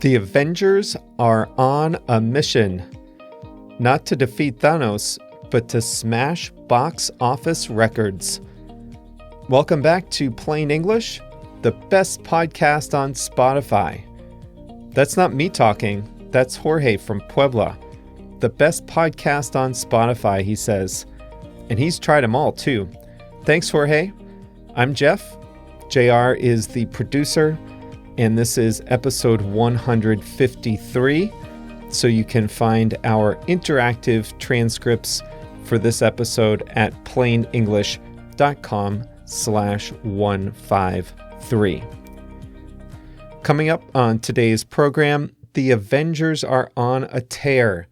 The Avengers are on a mission, not to defeat Thanos, but to smash box office records. Welcome back to Plain English, the best podcast on Spotify. That's not me talking, that's Jorge from Puebla. The best podcast on Spotify, he says. And he's tried them all too. Thanks, Jorge. I'm Jeff. JR is the producer. And this is episode 153, so you can find our interactive transcripts for this episode at plainenglish.com/153. Coming up on today's program, the Avengers are on a tear.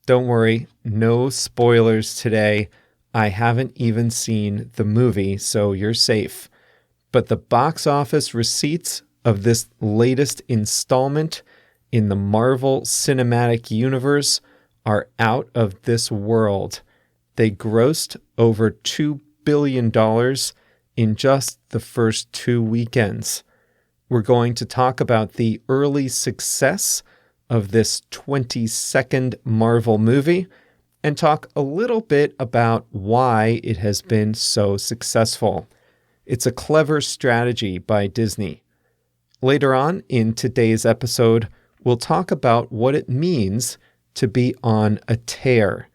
Don't worry, no spoilers today. I haven't even seen the movie, so you're safe. But the box office receipts of this latest installment in the Marvel Cinematic Universe are out of this world. They grossed over $2 billion in just the first 2 weekends. We're going to talk about the early success of this 22nd Marvel movie and talk a little bit about why it has been so successful. It's a clever strategy by Disney. Later on in today's episode, we'll talk about what it means to be on a tear.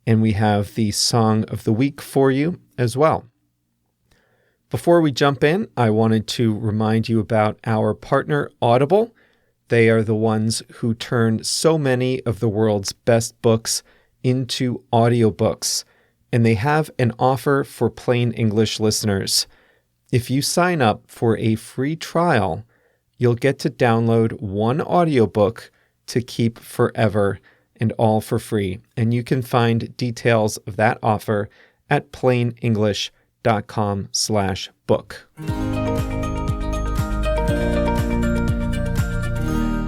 And we have the song of the week for you as well. Before we jump in, I wanted to remind you about our partner, Audible. They are the ones who turn so many of the world's best books into audiobooks. And they have an offer for Plain English listeners. If you sign up for a free trial, you'll get to download one audiobook to keep forever and all for free. And you can find details of that offer at plainenglish.com/book.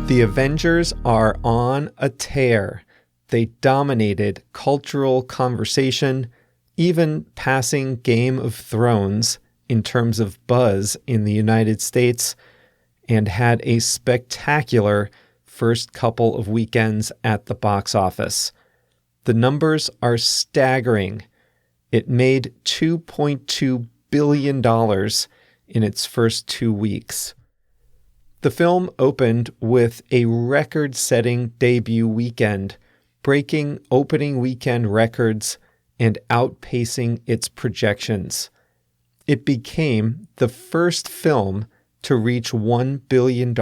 The Avengers are on a tear. They dominated cultural conversation, even passing Game of Thrones in terms of buzz in the United States, and had a spectacular first couple of weekends at the box office. The numbers are staggering. It made $2.2 billion in its first 2 weeks. The film opened with a record-setting debut weekend, breaking opening weekend records and outpacing its projections. It became the first film to reach $1 billion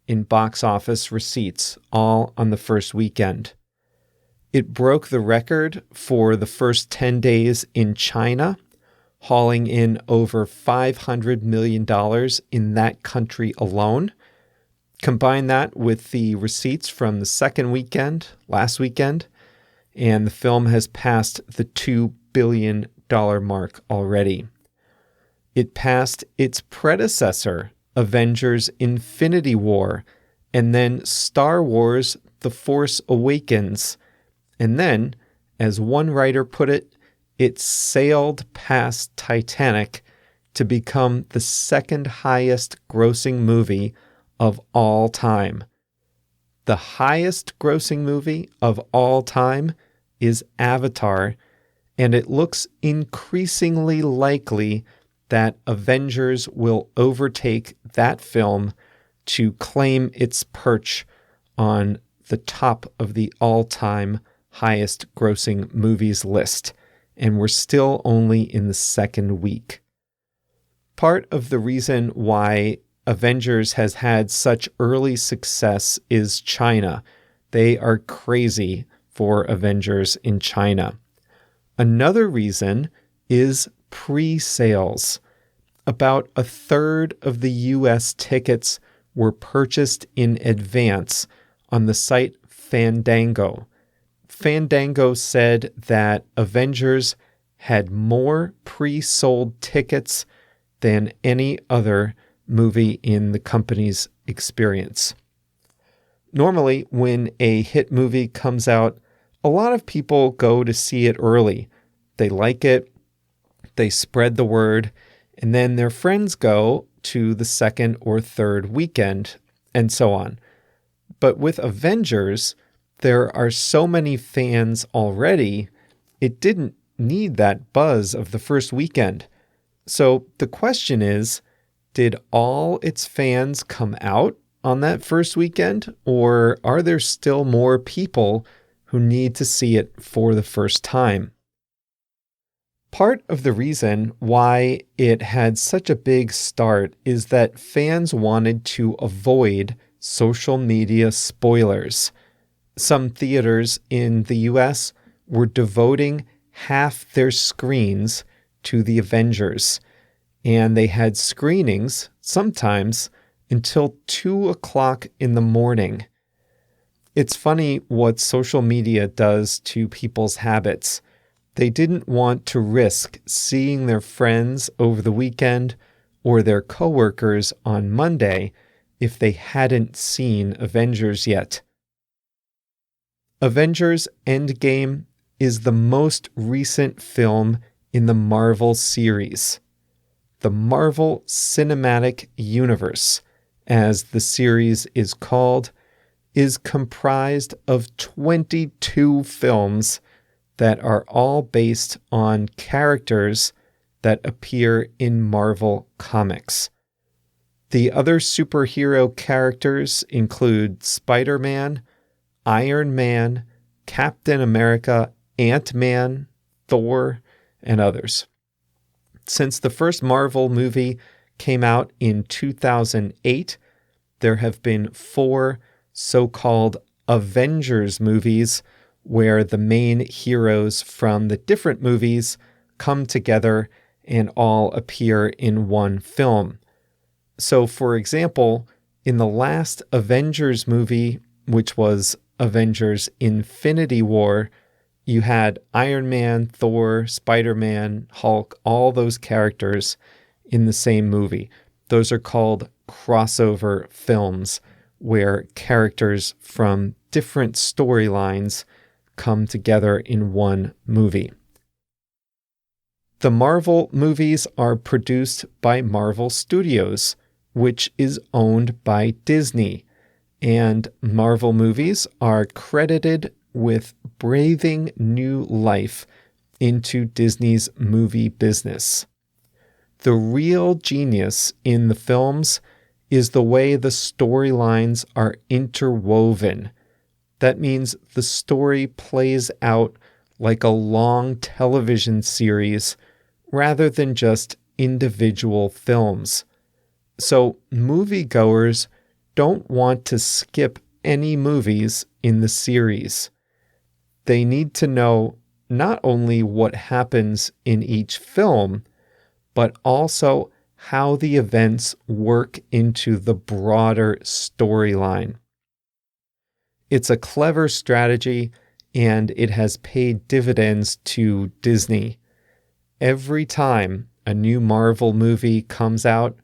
in box office receipts, all on the first weekend. It broke the record for the first 10 days in China, hauling in over $500 million in that country alone. Combine that with the receipts from the second weekend, last weekend, and the film has passed the $2 billion mark already. It passed its predecessor, Avengers Infinity War, and then Star Wars The Force Awakens. And then, as one writer put it, it sailed past Titanic to become the second highest grossing movie of all time. The highest grossing movie of all time is Avatar, and it looks increasingly likely that Avengers will overtake that film to claim its perch on the top of the all-time highest grossing movies list. And we're still only in the second week. Part of the reason why Avengers has had such early success is China. They are crazy for Avengers in China. Another reason is pre-sales. About a third of the U.S. tickets were purchased in advance on the site Fandango. Fandango said that Avengers had more pre-sold tickets than any other movie in the company's experience. Normally, when a hit movie comes out, a lot of people go to see it early. They like it, they spread the word, and then their friends go to the second or third weekend, and so on. But with Avengers, there are so many fans already, it didn't need that buzz of the first weekend. So the question is, did all its fans come out on that first weekend, or are there still more people who need to see it for the first time? Part of the reason why it had such a big start is that fans wanted to avoid social media spoilers. Some theaters in the US were devoting half their screens to the Avengers, and they had screenings sometimes until 2 o'clock in the morning. It's funny what social media does to people's habits. They didn't want to risk seeing their friends over the weekend or their coworkers on Monday if they hadn't seen Avengers yet. Avengers Endgame is the most recent film in the Marvel series. The Marvel Cinematic Universe, as the series is called, is comprised of 22 films that are all based on characters that appear in Marvel Comics. The other superhero characters include Spider-Man, Iron Man, Captain America, Ant-Man, Thor, and others. Since the first Marvel movie came out in 2008, there have been 4 so-called Avengers movies where the main heroes from the different movies come together and all appear in one film. So, for example, in the last Avengers movie, which was Avengers Infinity War, you had Iron Man, Thor, Spider-Man, Hulk, all those characters in the same movie. Those are called crossover films, where characters from different storylines come together in one movie. The Marvel movies are produced by Marvel Studios, which is owned by Disney, and Marvel movies are credited with breathing new life into Disney's movie business. The real genius in the films is the way the storylines are interwoven. That means the story plays out like a long television series rather than just individual films. So moviegoers don't want to skip any movies in the series. They need to know not only what happens in each film, but also how the events work into the broader storyline. It's a clever strategy, and it has paid dividends to Disney. Every time a new Marvel movie comes out,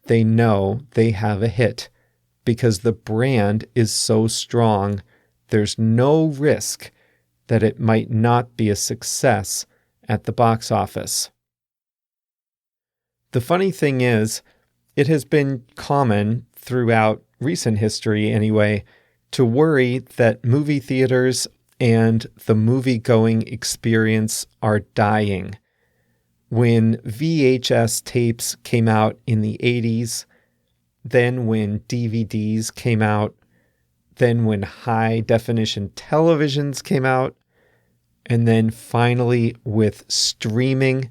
they know they have a hit. Because the brand is so strong, there's no risk that it might not be a success at the box office. The funny thing is, it has been common throughout recent history anyway, to worry that movie theaters and the movie-going experience are dying. When VHS tapes came out in the 80s, then when DVDs came out, then when high-definition televisions came out, and then finally with streaming,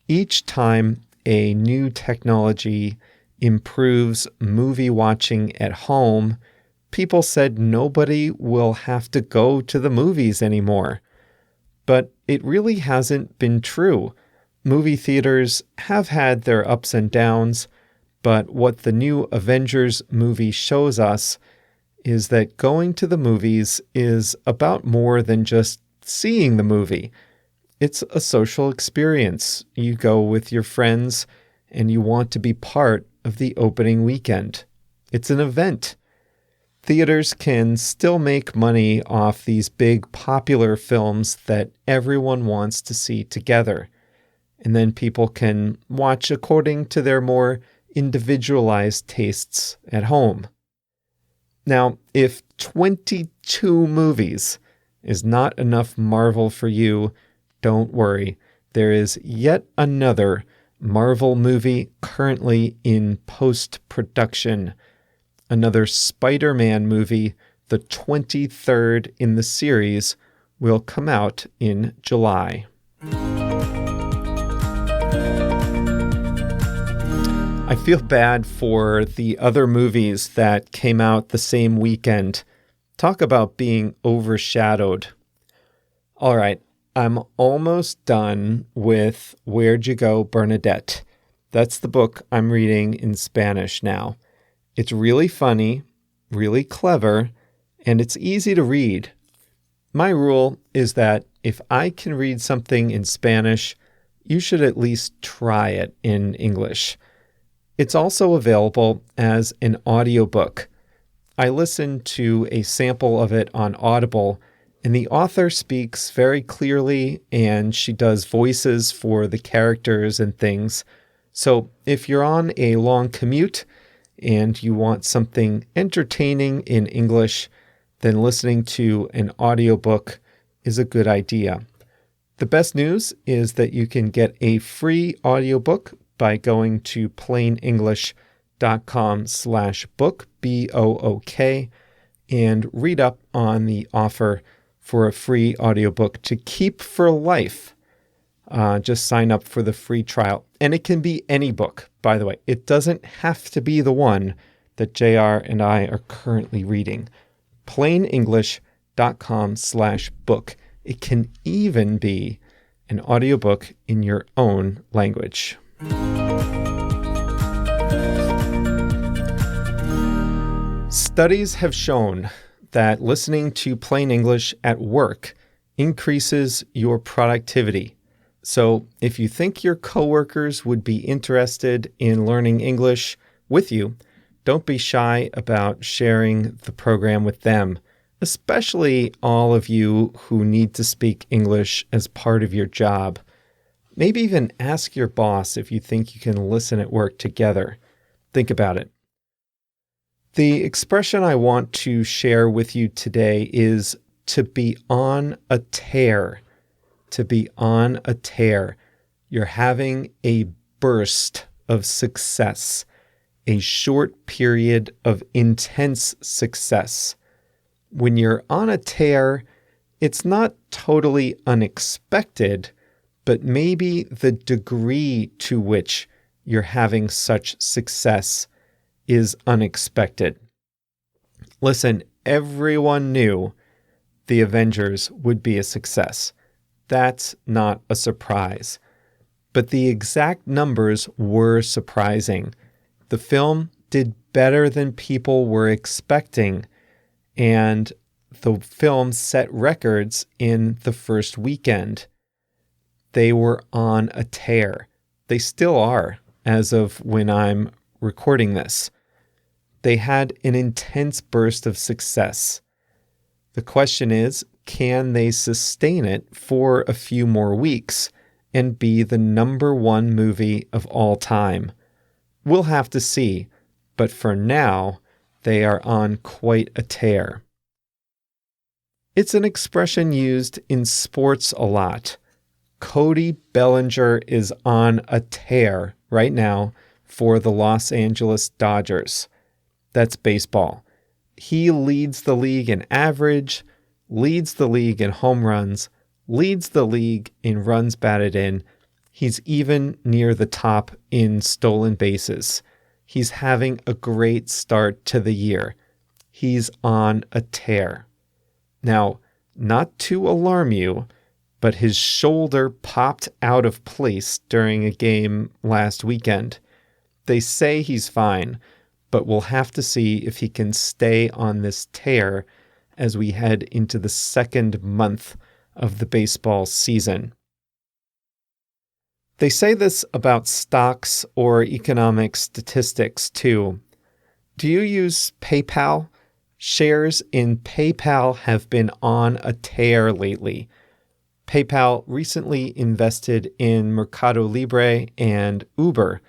each time a new technology improves movie watching at home, people said nobody will have to go to the movies anymore. But it really hasn't been true. Movie theaters have had their ups and downs, but what the new Avengers movie shows us is that going to the movies is about more than just seeing the movie. It's a social experience. You go with your friends and you want to be part of the opening weekend. It's an event. Theaters can still make money off these big popular films that everyone wants to see together. And then people can watch according to their more individualized tastes at home. Now, if 22 movies is not enough Marvel for you, don't worry. There is yet another Marvel movie currently in post-production. Another Spider-Man movie, the 23rd in the series, will come out in July. I feel bad for the other movies that came out the same weekend. Talk about being overshadowed. All right, I'm almost done with Where'd You Go, Bernadette? That's the book I'm reading in Spanish now. It's really funny, really clever, and it's easy to read. My rule is that if I can read something in Spanish, you should at least try it in English. It's also available as an audiobook. I listened to a sample of it on Audible, and the author speaks very clearly, and she does voices for the characters and things. So if you're on a long commute and you want something entertaining in English, then listening to an audiobook is a good idea. The best news is that you can get a free audiobook by going to plainenglish.com/book, B-O-O-K, and read up on the offer for a free audiobook to keep for life. Just sign up for the free trial. And it can be any book, by the way. It doesn't have to be the one that JR and I are currently reading. plainenglish.com/book. It can even be an audiobook in your own language. Studies have shown that listening to plain English at work increases your productivity. So if you think your coworkers would be interested in learning English with you, don't be shy about sharing the program with them, especially all of you who need to speak English as part of your job. Maybe even ask your boss if you think you can listen at work together. Think about it. The expression I want to share with you today is to be on a tear. To be on a tear. You're having a burst of success, a short period of intense success. When you're on a tear, it's not totally unexpected, but maybe the degree to which you're having such success is unexpected. Listen, everyone knew the Avengers would be a success. That's not a surprise. But the exact numbers were surprising. The film did better than people were expecting, and the film set records in the first weekend. They were on a tear. They still are, as of when I'm recording this. They had an intense burst of success. The question is, can they sustain it for a few more weeks and be the #1 movie of all time? We'll have to see, but for now, they are on quite a tear. It's an expression used in sports a lot. Cody Bellinger is on a tear right now for the Los Angeles Dodgers. That's baseball. He leads the league in average, leads the league in home runs, leads the league in runs batted in. He's even near the top in stolen bases. He's having a great start to the year. He's on a tear. Now, not to alarm you, but his shoulder popped out of place during a game last weekend. They say he's fine, but we'll have to see if he can stay on this tear as we head into the second month of the baseball season. They say this about stocks or economic statistics too. Do you use PayPal? Shares in PayPal have been on a tear lately. PayPal recently invested in Mercado Libre and Uber,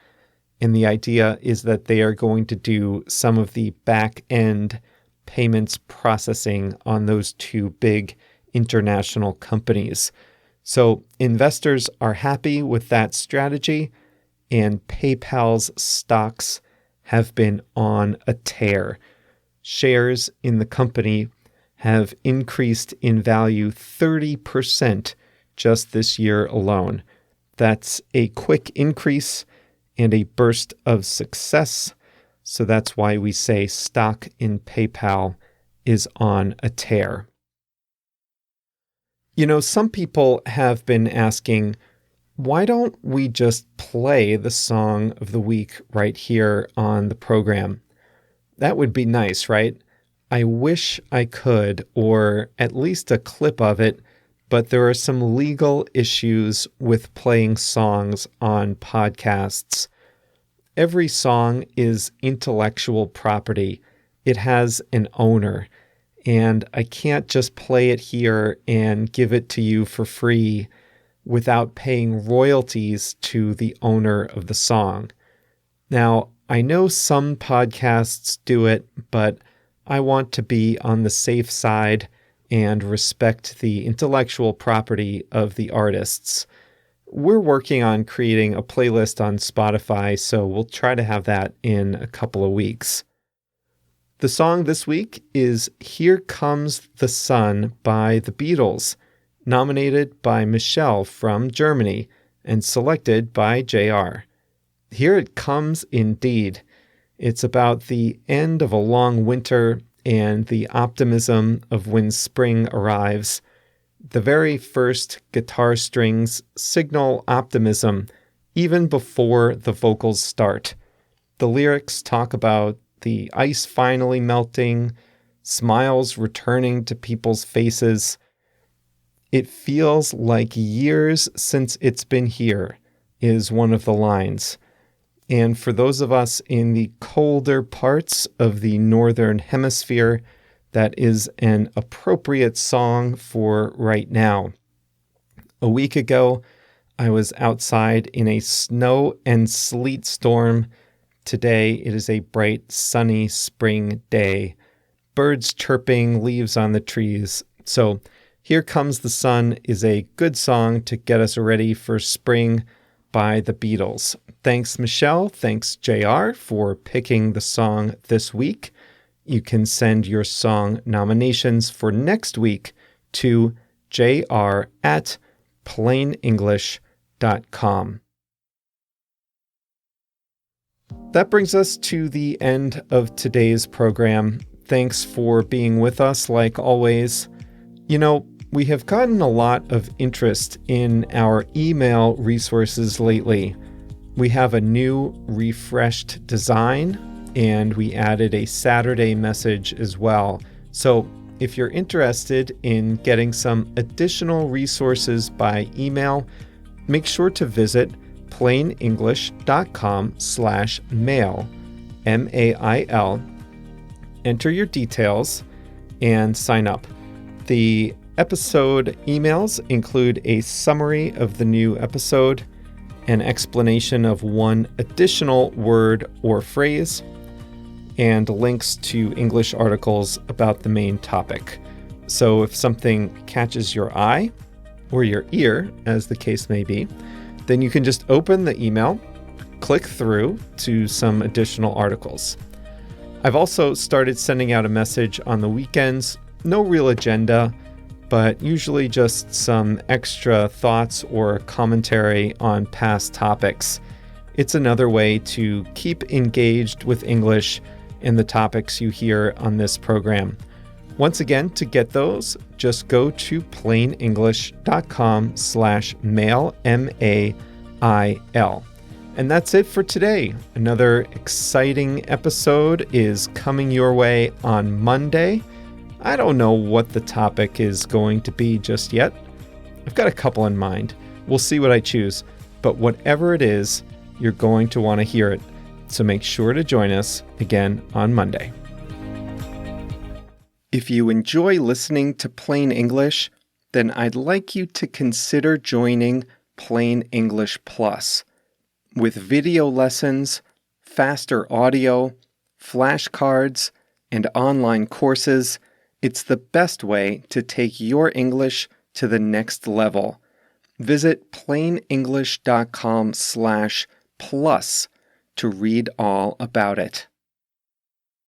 and the idea is that they are going to do some of the back-end payments processing on those two big international companies. So investors are happy with that strategy, and PayPal's stocks have been on a tear. Shares in the company have increased in value 30% just this year alone. That's a quick increase and a burst of success. So that's why we say stock in PayPal is on a tear. You know, some people have been asking, why don't we just play the song of the week right here on the program? That would be nice, right? I wish I could, or at least a clip of it, but there are some legal issues with playing songs on podcasts. Every song is intellectual property. It has an owner, and I can't just play it here and give it to you for free without paying royalties to the owner of the song. Now, I know some podcasts do it, but I want to be on the safe side and respect the intellectual property of the artists. We're working on creating a playlist on Spotify, so we'll try to have that in a couple of weeks. The song this week is Here Comes the Sun by the Beatles, nominated by Michelle from Germany and selected by JR. Here it comes indeed. It's about the end of a long winter and the optimism of when spring arrives. The very first guitar strings signal optimism even before the vocals start. The lyrics talk about the ice finally melting, smiles returning to people's faces. It feels like years since it's been here, is one of the lines. And for those of us in the colder parts of the Northern Hemisphere, that is an appropriate song for right now. A week ago, I was outside in a snow and sleet storm. Today, it is a bright, sunny spring day. Birds chirping, leaves on the trees. So, Here Comes the Sun is a good song to get us ready for spring by the Beatles. Thanks, Michelle. Thanks, JR, for picking the song this week. You can send your song nominations for next week to jr@plainenglish.com. That brings us to the end of today's program. Thanks for being with us, like always. You know, we have gotten a lot of interest in our email resources lately. We have a new refreshed design, and we added a Saturday message as well. So if you're interested in getting some additional resources by email, make sure to visit plainenglish.com/mail, MAIL. Enter your details and sign up. The episode emails include a summary of the new episode, an explanation of one additional word or phrase, and links to English articles about the main topic. So if something catches your eye, or your ear, as the case may be, then you can just open the email, click through to some additional articles. I've also started sending out a message on the weekends, no real agenda, but usually just some extra thoughts or commentary on past topics. It's another way to keep engaged with English and the topics you hear on this program. Once again, to get those, just go to plainenglish.com/mail, MAIL. And that's it for today. Another exciting episode is coming your way on Monday. I don't know what the topic is going to be just yet. I've got a couple in mind. We'll see what I choose. But whatever it is, you're going to want to hear it. So make sure to join us again on Monday. If you enjoy listening to Plain English, then I'd like you to consider joining Plain English Plus. With video lessons, faster audio, flashcards, and online courses, it's the best way to take your English to the next level. Visit plainenglish.com/plus to read all about it.